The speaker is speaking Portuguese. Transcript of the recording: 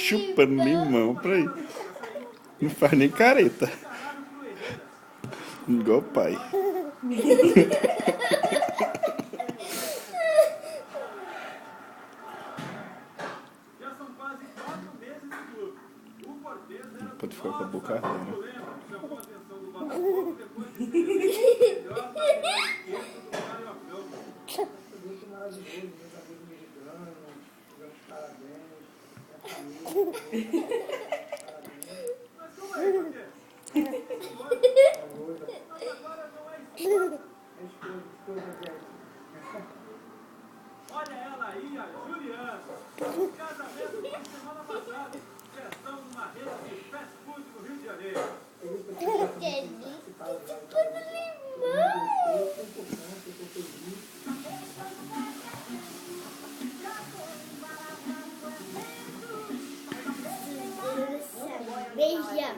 chupando limão pra ir. Não faz nem careta. Igual o pai. Pode ficar com a boca ardendo. Olha ela aí, a Juliana. Casamento de semana passada. Gestão de uma rede de fast food no Rio de Janeiro. Beija.